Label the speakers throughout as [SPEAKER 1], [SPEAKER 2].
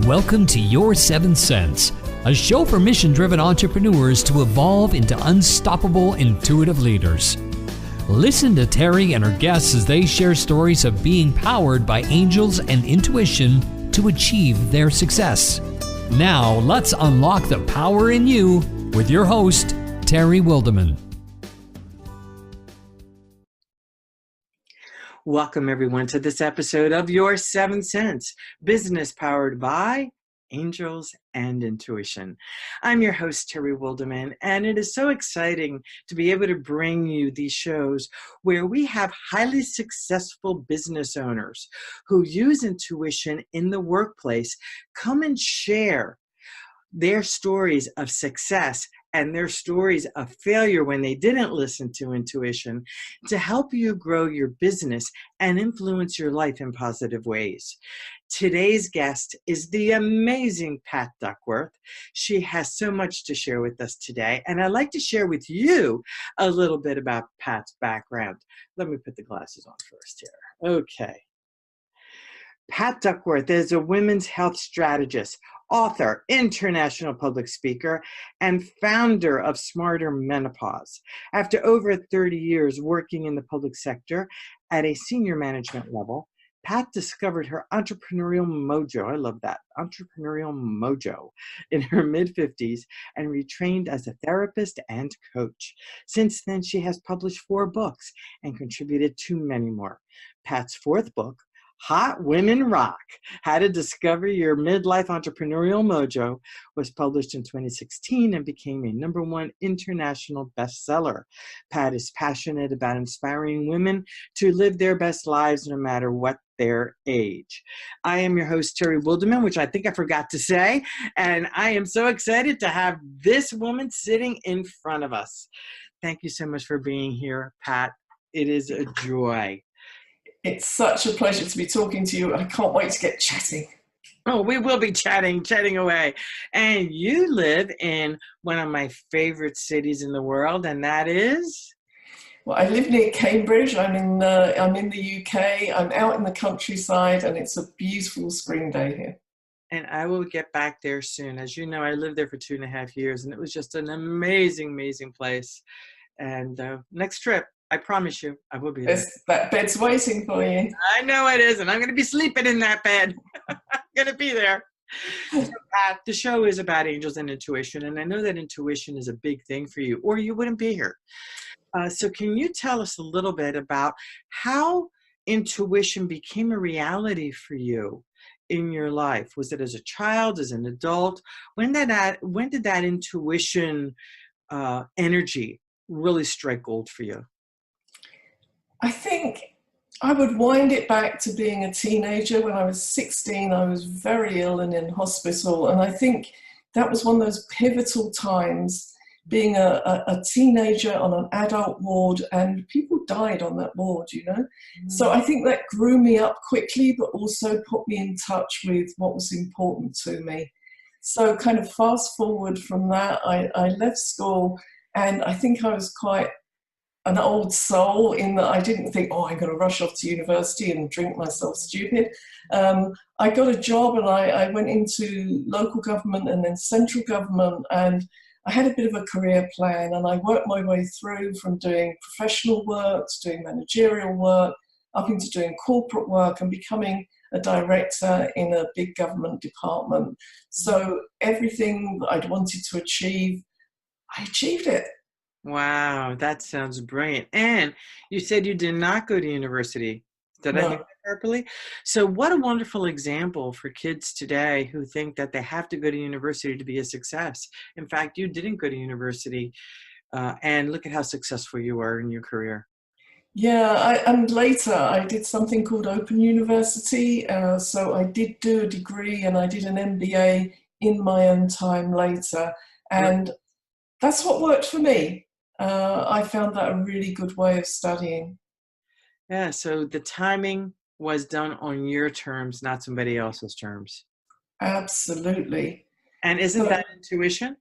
[SPEAKER 1] Welcome to Your Seventh Sense, a show for mission-driven entrepreneurs to evolve into unstoppable, intuitive leaders. Listen to Terry and her guests as they share stories of being powered by angels and intuition to achieve their success. Now, let's unlock the power in you with your host, Terry Wildeman.
[SPEAKER 2] Welcome, everyone, to this episode of Your Seventh Sense, business powered by angels and intuition. I'm your host, Terry Wildeman, and it is so exciting to be able to bring you these shows where we have highly successful business owners who use intuition in the workplace come and share their stories of success and their stories of failure when they didn't listen to intuition to help you grow your business and influence your life in positive ways. Today's guest is the amazing Pat Duckworth. She has so much to share with us today, and I'd like to share with you a little bit about Pat's background. Let me put the glasses on first here. Okay. Pat Duckworth is a women's health strategist, author, international public speaker, and founder of Smarter Menopause. After over 30 years working in the public sector at a senior management level, Pat discovered her entrepreneurial mojo, I love that, entrepreneurial mojo, in her mid-50s and retrained as a therapist and coach. Since then, she has published 4 books and contributed to many more. Pat's 4th book, Hot Women Rock, How to Discover Your Midlife Entrepreneurial Mojo, was published in 2016 and became a #1 international bestseller. Pat is passionate about inspiring women to live their best lives no matter what their age. I am your host, Terry Wildeman, which I think I forgot to say, and I am so excited to have this woman sitting in front of us. Thank you so much for being here, Pat. It is a joy.
[SPEAKER 3] It's such a pleasure to be talking to you. I can't wait to get chatting.
[SPEAKER 2] Oh, we will be chatting away. And you live in one of my favorite cities in the world, and that is?
[SPEAKER 3] Well, I live near Cambridge. I'm in the UK. I'm out in the countryside, and it's a beautiful spring day here.
[SPEAKER 2] And I will get back there soon. As you know, I lived there for 2.5 years, and it was just an amazing, amazing place. And next trip, I promise you, I will be there.
[SPEAKER 3] That bed's waiting for you.
[SPEAKER 2] I know it is, and I'm going to be sleeping in that bed. I'm going to be there. So, Pat, the show is about angels and intuition, and I know that intuition is a big thing for you, or you wouldn't be here. So can you tell us a little bit about how intuition became a reality for you in your life? Was it as a child, as an adult? When did that intuition energy really strike gold for you?
[SPEAKER 3] I think I would wind it back to being a teenager. When I was 16, I was very ill and in hospital. And I think that was one of those pivotal times, being a teenager on an adult ward, and people died on that ward, you know. So I think that grew me up quickly, but also put me in touch with what was important to me. So kind of fast forward from that, I left school, and I think I was quite an old soul in that I didn't think, I'm going to rush off to university and drink myself stupid. I got a job, and I went into local government and then central government, and I had a bit of a career plan, and I worked my way through from doing professional work to doing managerial work, up into doing corporate work and becoming a director in a big government department. So everything that I'd wanted to achieve, I achieved it.
[SPEAKER 2] Wow, that sounds brilliant. And you said you did not go to university. Did I hear that properly? So what a wonderful example for kids today who think that they have to go to university to be a success. In fact, you didn't go to university, and look at how successful you are in your career.
[SPEAKER 3] Yeah, and later I did something called Open University. So I did do a degree, and I did an MBA in my own time later. And that's what worked for me. I found that a really good way of studying.
[SPEAKER 2] Yeah, so the timing was done on your terms, not somebody else's terms.
[SPEAKER 3] Absolutely.
[SPEAKER 2] And isn't that intuition?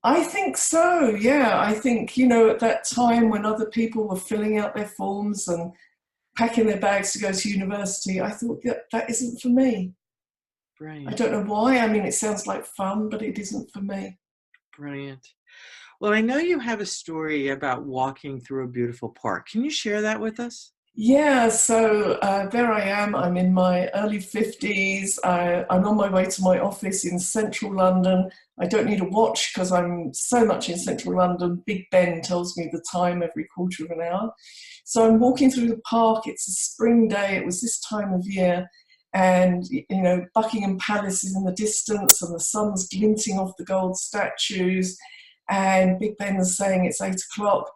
[SPEAKER 3] I think so, yeah. I think, at that time when other people were filling out their forms and packing their bags to go to university, I thought, that isn't for me.
[SPEAKER 2] Brilliant.
[SPEAKER 3] I don't know why. I mean, it sounds like fun, but it isn't for me.
[SPEAKER 2] Brilliant. Well, I know you have a story about walking through a beautiful park. Can you share that with us?
[SPEAKER 3] Yeah, so there I am. I'm in my early 50s. I'm on my way to my office in central London. I don't need a watch because I'm so much in central London. Big Ben tells me the time every quarter of an hour. So I'm walking through the park. It's a spring day. It was this time of year. And, you know, Buckingham Palace is in the distance and the sun's glinting off the gold statues. And Big Ben is saying it's 8 o'clock.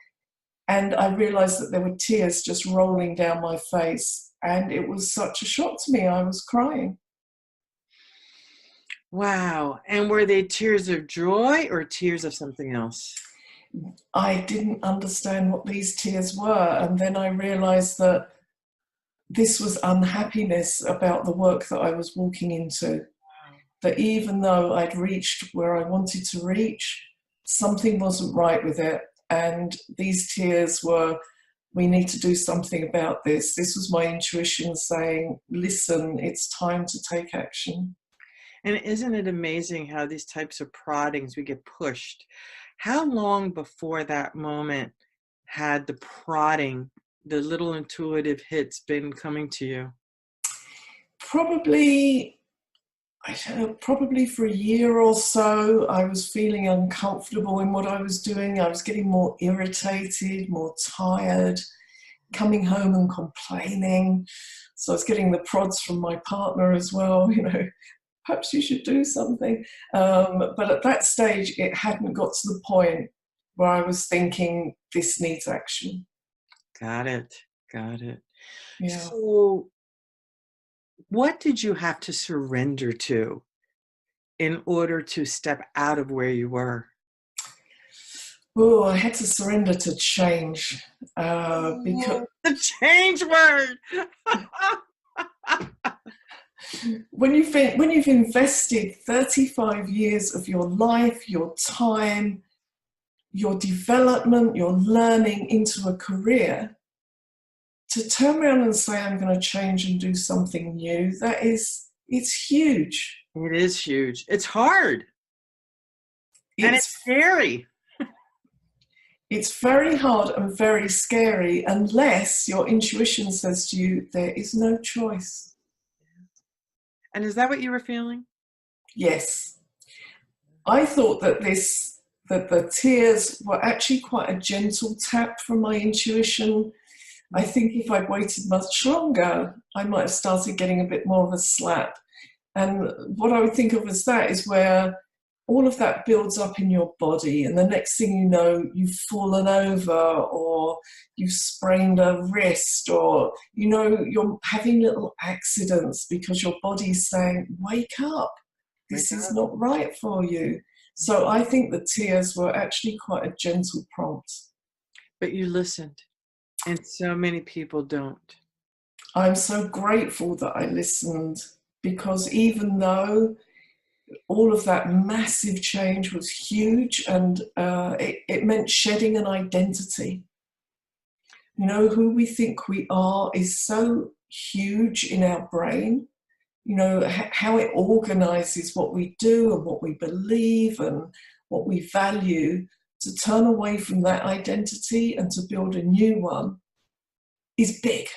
[SPEAKER 3] And I realised that there were tears just rolling down my face. And it was such a shock to me. I was crying.
[SPEAKER 2] Wow. And were they tears of joy or tears of something else?
[SPEAKER 3] I didn't understand what these tears were. And then I realised that this was unhappiness about the work that I was walking into. That even though I'd reached where I wanted to reach, something wasn't right with it. And these tears were, we need to do something about this. This was my intuition saying, listen, it's time to take action.
[SPEAKER 2] And isn't it amazing how these types of proddings, we get pushed? How long before that moment had the prodding, the little intuitive hits been coming to you?
[SPEAKER 3] Probably, I don't know, probably for a year or so. I was feeling uncomfortable in what I was doing. I was getting more irritated, more tired, coming home and complaining. So I was getting the prods from my partner as well, you know, perhaps you should do something. But at that stage, it hadn't got to the point where I was thinking, this needs action.
[SPEAKER 2] Got it. Got it.
[SPEAKER 3] Yeah.
[SPEAKER 2] So what did you have to surrender to in order to step out of where you were?
[SPEAKER 3] Oh, I had to surrender to change because
[SPEAKER 2] The change word.
[SPEAKER 3] when you've invested 35 years of your life, your time, your development, your learning into a career, to turn around and say, I'm going to change and do something new, it's huge.
[SPEAKER 2] It is huge. It's hard. And it's scary.
[SPEAKER 3] It's very hard and very scary unless your intuition says to you, there is no choice.
[SPEAKER 2] And is that what you were feeling?
[SPEAKER 3] Yes. I thought that the tears were actually quite a gentle tap from my intuition. I think if I'd waited much longer, I might have started getting a bit more of a slap. And what I would think of as that is where all of that builds up in your body, and the next thing you know, you've fallen over, or you've sprained a wrist, or, you know, you're having little accidents because your body's saying, wake up, this is not right for you. So I think the tears were actually quite a gentle prompt.
[SPEAKER 2] But you listened. And so many people don't.
[SPEAKER 3] I'm so grateful that I listened, because even though all of that massive change was huge, and it meant shedding an identity. You know, who we think we are is so huge in our brain. You know, how it organizes what we do and what we believe and what we value. To turn away from that identity and to build a new one is big.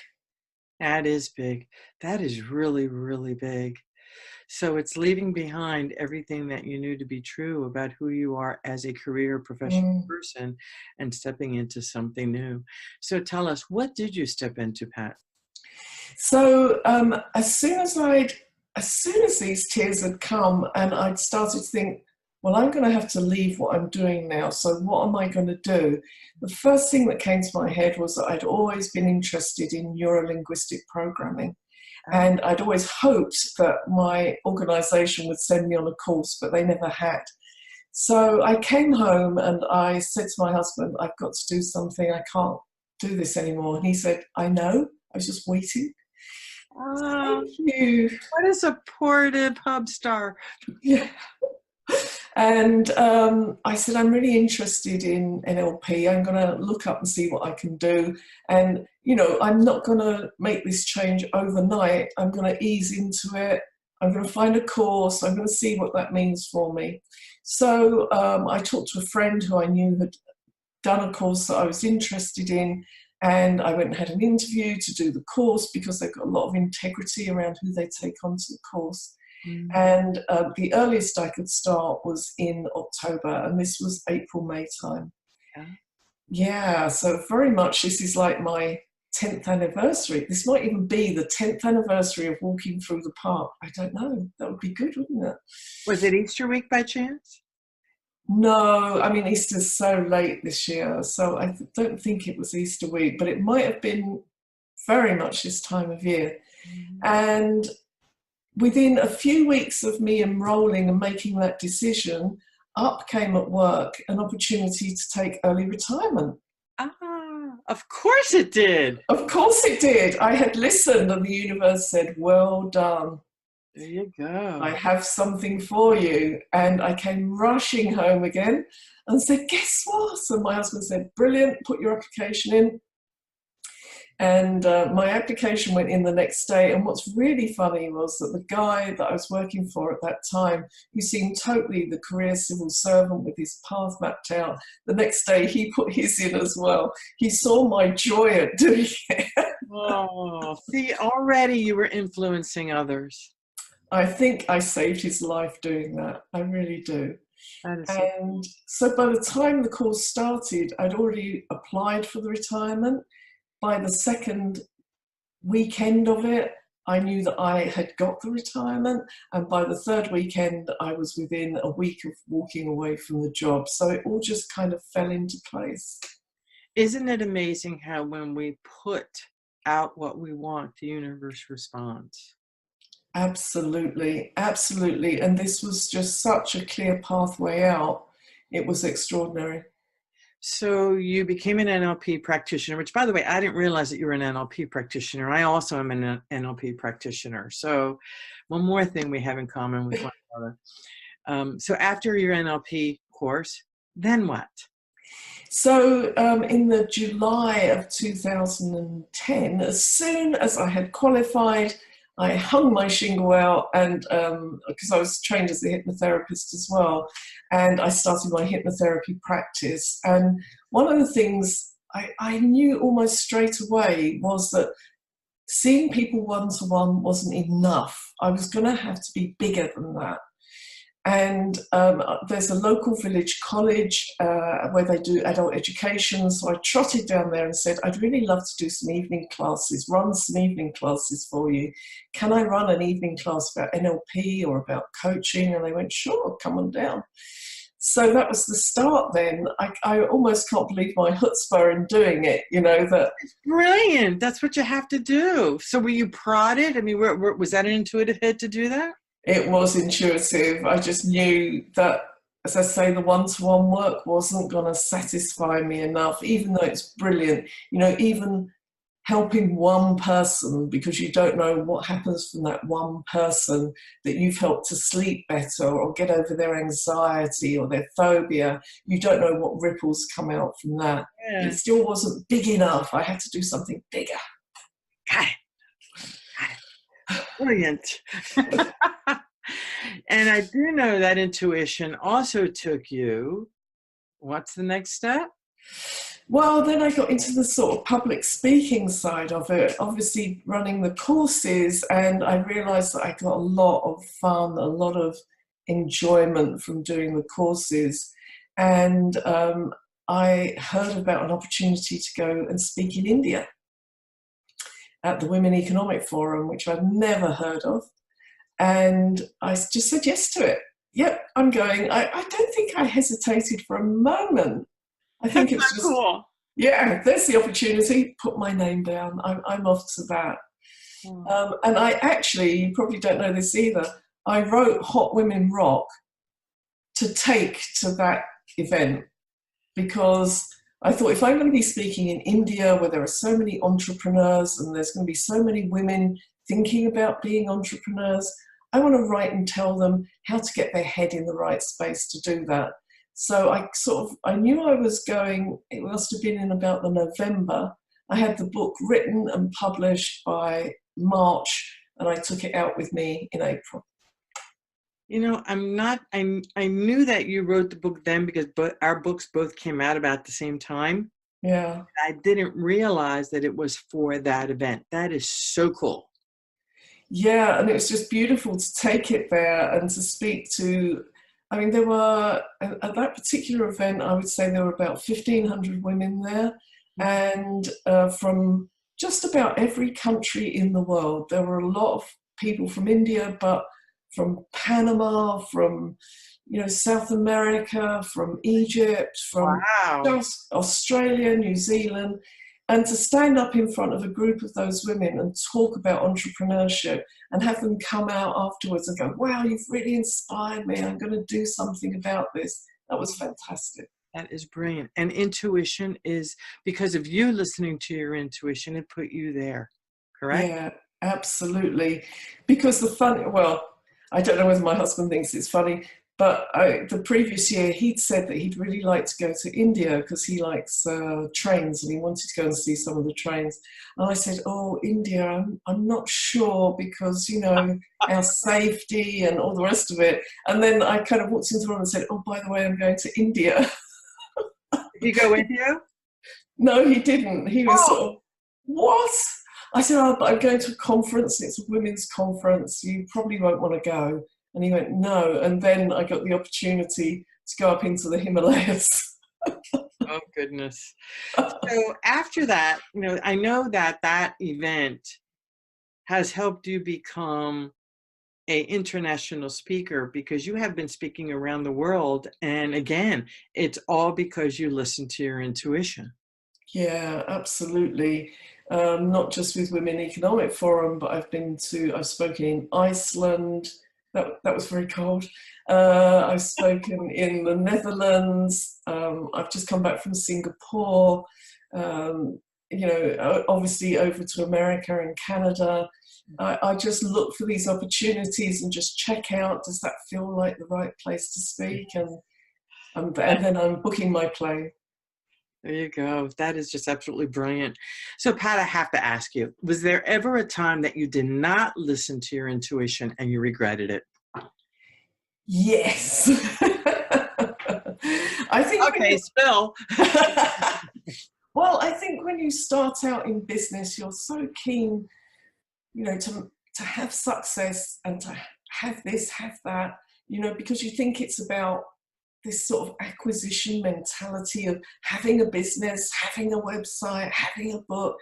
[SPEAKER 2] That is big. That is really, really big. So it's leaving behind everything that you knew to be true about who you are as a career professional person and stepping into something new. So tell us, what did you step into, Pat?
[SPEAKER 3] So as soon as these tears had come and I'd started to think, well, I'm going to have to leave what I'm doing now. So what am I going to do? The first thing that came to my head was that I'd always been interested in neuro-linguistic programming. And I'd always hoped that my organisation would send me on a course, but they never had. So I came home and I said to my husband, I've got to do something. I can't do this anymore. And he said, I know. I was just waiting.
[SPEAKER 2] Oh,
[SPEAKER 3] thank you.
[SPEAKER 2] What a supportive hub star.
[SPEAKER 3] Yeah. And I said, I'm really interested in NLP. I'm going to look up and see what I can do. And, you know, I'm not going to make this change overnight. I'm going to ease into it. I'm going to find a course. I'm going to see what that means for me. So I talked to a friend who I knew had done a course that I was interested in, and I went and had an interview to do the course because they've got a lot of integrity around who they take onto the course. And the earliest I could start was in October, and this was April, May time. Yeah, so very much this is like my 10th anniversary. This might even be the 10th anniversary of walking through the park. I don't know. That would be good, wouldn't it?
[SPEAKER 2] Was it Easter week by chance?
[SPEAKER 3] No, I mean, Easter's so late this year, so I don't think it was Easter week, but it might have been very much this time of year. And within a few weeks of me enrolling and making that decision, up came at work an opportunity to take early retirement.
[SPEAKER 2] Of course it did.
[SPEAKER 3] Of course it did. I had listened and the universe said, well done.
[SPEAKER 2] There you go.
[SPEAKER 3] I have something for you. And I came rushing home again and said, guess what? And my husband said, brilliant, put your application in. And my application went in the next day. And what's really funny was that the guy that I was working for at that time, who seemed totally the career civil servant with his path mapped out, the next day he put his in as well. He saw my joy at doing it.
[SPEAKER 2] Oh, see, already you were influencing others.
[SPEAKER 3] I think I saved his life doing that. I really do. And so by the time the course started, I'd already applied for the retirement. By the second weekend of it, I knew that I had got the retirement. And by the third weekend, I was within a week of walking away from the job. So it all just kind of fell into place.
[SPEAKER 2] Isn't it amazing how when we put out what we want, the universe responds?
[SPEAKER 3] Absolutely, absolutely. And this was just such a clear pathway out. It was extraordinary.
[SPEAKER 2] So you became an NLP practitioner, which, by the way, I didn't realize that you were an NLP practitioner. I also am an NLP practitioner. So one more thing we have in common with one another. So after your NLP course, then what?
[SPEAKER 3] So in the July of 2010, as soon as I had qualified, I hung my shingle out, and because I was trained as a hypnotherapist as well, and I started my hypnotherapy practice. And one of the things I knew almost straight away was that seeing people one-to-one wasn't enough. I was going to have to be bigger than that. And there's a local village college where they do adult education. So I trotted down there and said, I'd really love to do some evening classes, run some evening classes for you. Can I run an evening class about NLP or about coaching? And they went, sure, come on down. So that was the start then. I almost can't believe my chutzpah in doing it, you know. That
[SPEAKER 2] it's brilliant. That's what you have to do. So were you prodded? I mean, was that an intuitive hit to do that?
[SPEAKER 3] It was intuitive. I just knew that, as I say, the one-to-one work wasn't going to satisfy me enough, even though it's brilliant. You know, even helping one person, because you don't know what happens from that one person that you've helped to sleep better or get over their anxiety or their phobia. You don't know what ripples come out from that. Yeah. It still wasn't big enough. I had to do something bigger.
[SPEAKER 2] Got it. Brilliant. And I do know that intuition also took you, what's the next step?
[SPEAKER 3] Well, then I got into the sort of public speaking side of it, obviously running the courses, and I realized that I got a lot of fun, a lot of enjoyment from doing the courses. And I heard about an opportunity to go and speak in India at the Women Economic Forum, which I've never heard of. And I just said yes to it. Yep, I'm going. I don't think I hesitated for a moment. I think it's just,
[SPEAKER 2] cool.
[SPEAKER 3] Yeah, there's the opportunity. Put my name down. I'm off to that. And I actually, you probably don't know this either, I wrote Hot Women Rock to take to that event, because I thought, if I'm going to be speaking in India where there are so many entrepreneurs and there's going to be so many women thinking about being entrepreneurs, I want to write and tell them how to get their head in the right space to do that. So I knew I was going, it must have been in about the November. I had the book written and published by March, and I took it out with me in April.
[SPEAKER 2] I'm not, I knew that you wrote the book then because our books both came out about the same time.
[SPEAKER 3] Yeah.
[SPEAKER 2] I didn't realize that it was for that event. That is so cool.
[SPEAKER 3] Yeah, and it was just beautiful to take it there and to speak to. I mean, there were, at that particular event, I would say there were about 1,500 women there, and from just about every country in the world. There were a lot of people from India, but from Panama, from South America, from Egypt, from
[SPEAKER 2] Wow.
[SPEAKER 3] just Australia, New Zealand. And to stand up in front of a group of those women and talk about entrepreneurship and have them come out afterwards and go, wow, you've really inspired me. I'm going to do something about this. That was fantastic.
[SPEAKER 2] That is brilliant. And intuition is because of you listening to your intuition, it put you there, correct?
[SPEAKER 3] Yeah, absolutely. Because I don't know whether my husband thinks it's funny, but the previous year he'd said that he'd really like to go to India because he likes trains and he wanted to go and see some of the trains. And I said, oh, India, I'm not sure because, our safety and all the rest of it. And then I kind of walked into the room and said, oh, by the way, I'm going to India.
[SPEAKER 2] Did he go with you?
[SPEAKER 3] No, he didn't. He was sort of, what? I said, oh, but I'm going to a conference. It's a women's conference. You probably won't want to go. And he went, no. And then I got the opportunity to go up into the Himalayas.
[SPEAKER 2] Oh, goodness. So after that, I know that event has helped you become an international speaker because you have been speaking around the world. And again, it's all because you listen to your intuition.
[SPEAKER 3] Yeah, absolutely. Not just with Women Economic Forum, but I've spoken in Iceland. That was very cold. I've spoken in the Netherlands. I've just come back from Singapore. Obviously over to America and Canada. I just look for these opportunities and just check out, does that feel like the right place to speak? And then I'm booking my plane.
[SPEAKER 2] There you go. That is just absolutely brilliant. So, Pat, I have to ask you, was there ever a time that you did not listen to your intuition and you regretted it?
[SPEAKER 3] Yes. I think.
[SPEAKER 2] Okay, spill.
[SPEAKER 3] Well, I think when you start out in business, you're so keen, to have success and to have this, have that, because you think it's about this sort of acquisition mentality of having a business, having a website, having a book.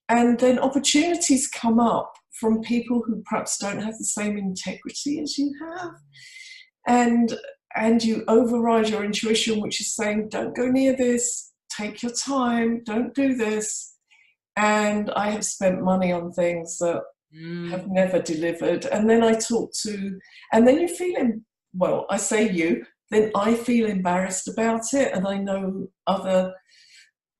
[SPEAKER 3] And then opportunities come up from people who perhaps don't have the same integrity as you have. And you override your intuition, which is saying, don't go near this, take your time, don't do this. And I have spent money on things that have never delivered. And then and then you feel, I say you, then I feel embarrassed about it. And I know other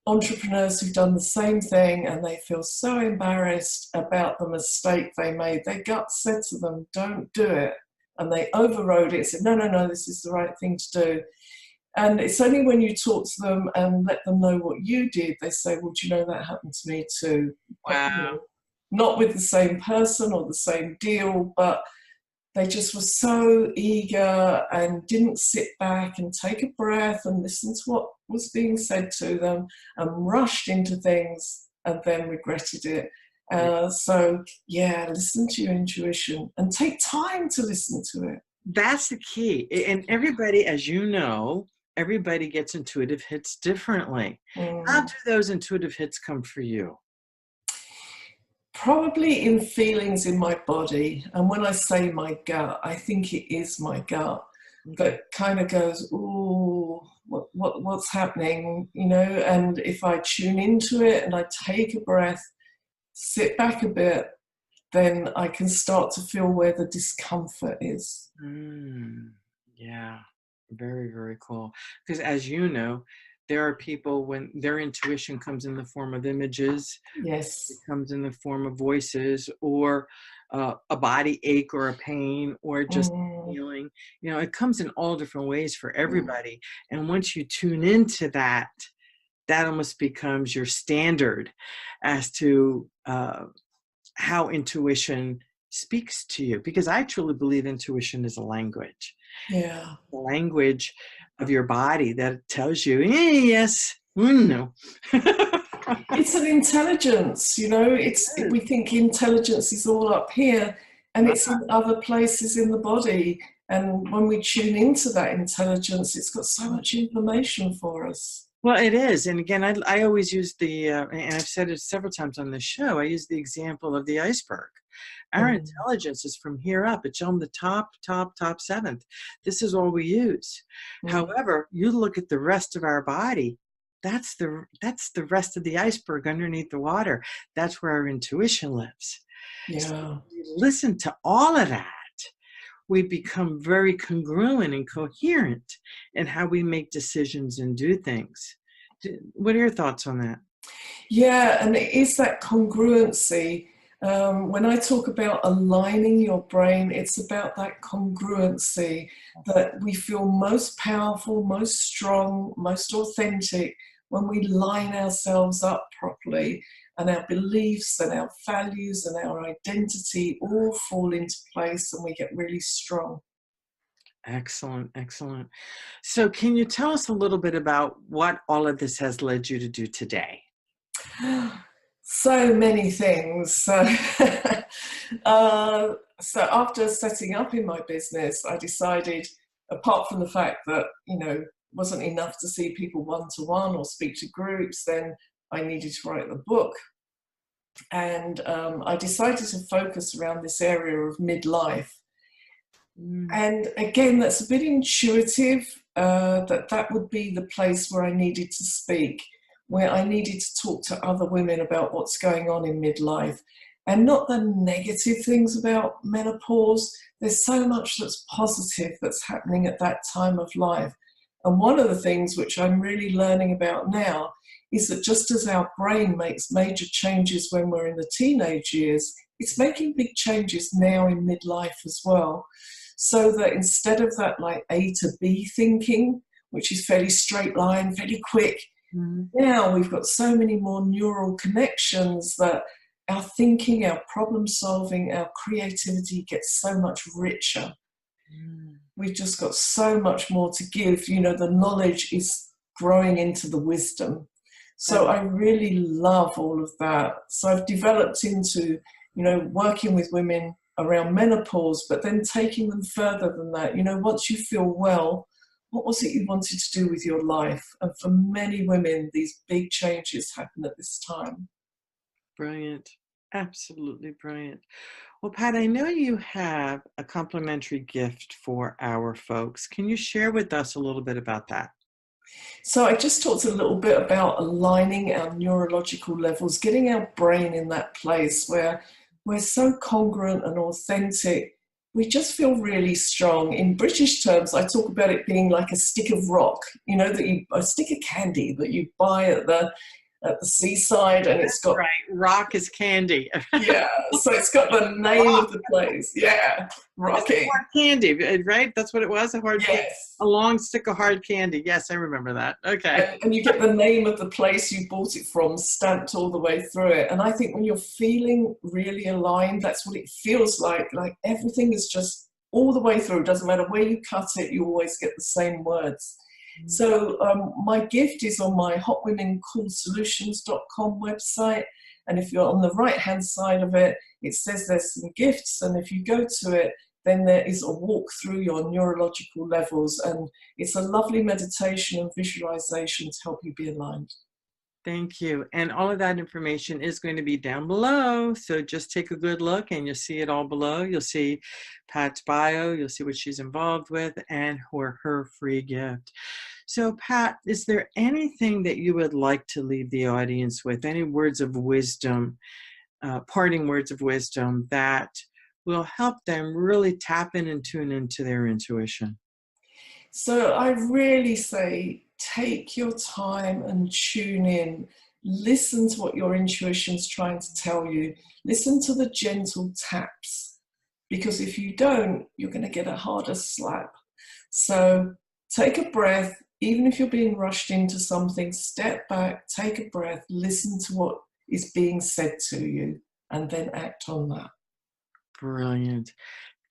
[SPEAKER 3] entrepreneurs who've done the same thing and they feel so embarrassed about the mistake they made. Their gut said to them, don't do it. And they overrode it, said, no, this is the right thing to do. And it's only when you talk to them and let them know what you did, they say, well, do you know that happened to me too?
[SPEAKER 2] Wow.
[SPEAKER 3] Not with the same person or the same deal, but they just were so eager and didn't sit back and take a breath and listen to what was being said to them and rushed into things and then regretted it. Listen to your intuition and take time to listen to it.
[SPEAKER 2] That's the key. And everybody, as you know, everybody gets intuitive hits differently. How do those intuitive hits come for you?
[SPEAKER 3] Probably in feelings in my body. And when I say my gut, I think it is my gut that kind of goes, ooh, what's happening, and if I tune into it and I take a breath, sit back a bit, then I can start to feel where the discomfort is.
[SPEAKER 2] Yeah, very, very cool. Because as you know, there are people when their intuition comes in the form of images.
[SPEAKER 3] Yes.
[SPEAKER 2] It comes in the form of voices or a body ache or a pain or just feeling. It comes in all different ways for everybody. And once you tune into that almost becomes your standard as to how intuition speaks to you, because I truly believe intuition is a language.
[SPEAKER 3] Yeah.
[SPEAKER 2] The language of your body that tells you, yes, no.
[SPEAKER 3] It's an intelligence, we think intelligence is all up here, and it's in other places in the body. And when we tune into that intelligence, it's got so much information for us.
[SPEAKER 2] Well, it is. And again, I always use and I've said it several times on the show, I use the example of the iceberg. Our intelligence is from here up. It's on the top seventh. This is all we use. However, you look at the rest of our body, that's the rest of the iceberg underneath the water. That's where our intuition lives.
[SPEAKER 3] Yeah.
[SPEAKER 2] So we listen to all of that. We become very congruent and coherent in how we make decisions and do things. What are your thoughts on that?
[SPEAKER 3] Yeah, and it is that congruency. When I talk about aligning your brain, it's about that congruency, that we feel most powerful, most strong, most authentic when we line ourselves up properly, and our beliefs and our values and our identity all fall into place, and we get really strong.
[SPEAKER 2] Excellent, excellent. So can you tell us a little bit about what all of this has led you to do today?
[SPEAKER 3] So many things. So after setting up in my business, I decided, apart from the fact that, wasn't enough to see people one-to-one or speak to groups, then I needed to write the book. And I decided to focus around this area of midlife. And again, that's a bit intuitive, that would be the place where I needed to speak, where I needed to talk to other women about what's going on in midlife, and not the negative things about menopause. There's so much that's positive that's happening at that time of life. And one of the things which I'm really learning about now is that just as our brain makes major changes when we're in the teenage years, it's making big changes now in midlife as well. So that instead of that like A to B thinking, which is fairly straight line, fairly quick, now we've got so many more neural connections that our thinking, our problem solving, our creativity gets so much richer. We've just got so much more to give. The knowledge is growing into the wisdom. So I really love all of that. So I've developed into, working with women around menopause, but then taking them further than that. Once you feel well, what was it you wanted to do with your life? And for many women, these big changes happen at this time.
[SPEAKER 2] Brilliant. Absolutely brilliant. Well, Pat, I know you have a complimentary gift for our folks. Can you share with us a little bit about that?
[SPEAKER 3] So I just talked a little bit about aligning our neurological levels, getting our brain in that place where we're so congruent and authentic. We just feel really strong. In British terms, I talk about it being like a stick of rock, a stick of candy that you buy at the seaside, and it's got
[SPEAKER 2] right. Rock is candy.
[SPEAKER 3] Yeah, so it's got the name of the place. Yeah, rocking.
[SPEAKER 2] Hard candy, right? That's what it was. A long stick of hard candy. Yes, I remember that. Okay.
[SPEAKER 3] And you get the name of the place you bought it from stamped all the way through it. And I think when you're feeling really aligned, that's what it feels like. Like everything is just all the way through. It doesn't matter where you cut it, you always get the same words. So my gift is on my hotwomencoolsolutions.com website. And if you're on the right-hand side of it, it says there's some gifts. And if you go to it, then there is a walk through your neurological levels. And it's a lovely meditation and visualization to help you be aligned.
[SPEAKER 2] Thank you. And all of that information is going to be down below. So just take a good look and you'll see it all below. You'll see Pat's bio. You'll see what she's involved with and her free gift. So Pat, is there anything that you would like to leave the audience with? Any words of wisdom, parting words of wisdom that will help them really tap in and tune into their intuition?
[SPEAKER 3] So I really say, take your time and tune in. Listen to what your intuition's trying to tell you. Listen to the gentle taps, because if you don't, you're going to get a harder slap. So take a breath. Even if you're being rushed into something, step back, take a breath, listen to what is being said to you, and then act on that.
[SPEAKER 2] Brilliant.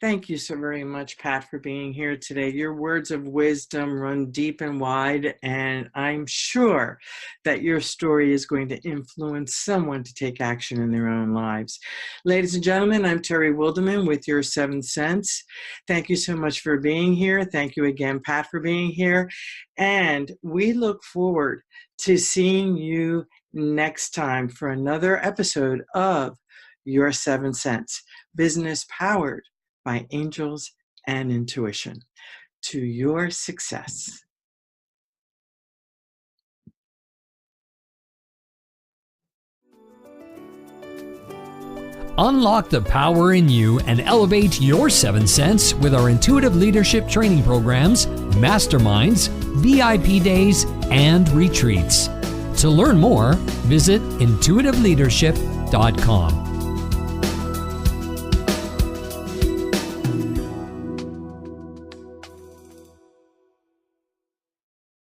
[SPEAKER 2] Thank you so very much, Pat, for being here today. Your words of wisdom run deep and wide, and I'm sure that your story is going to influence someone to take action in their own lives. Ladies and gentlemen, I'm Terry Wilderman with Your 7 Cents. Thank you so much for being here. Thank you again, Pat, for being here. And we look forward to seeing you next time for another episode of Your 7 Cents, business powered by angels and intuition. To your success.
[SPEAKER 1] Unlock the power in you and elevate your 7 cents with our intuitive leadership training programs, masterminds, VIP days, and retreats. To learn more, visit intuitiveleadership.com.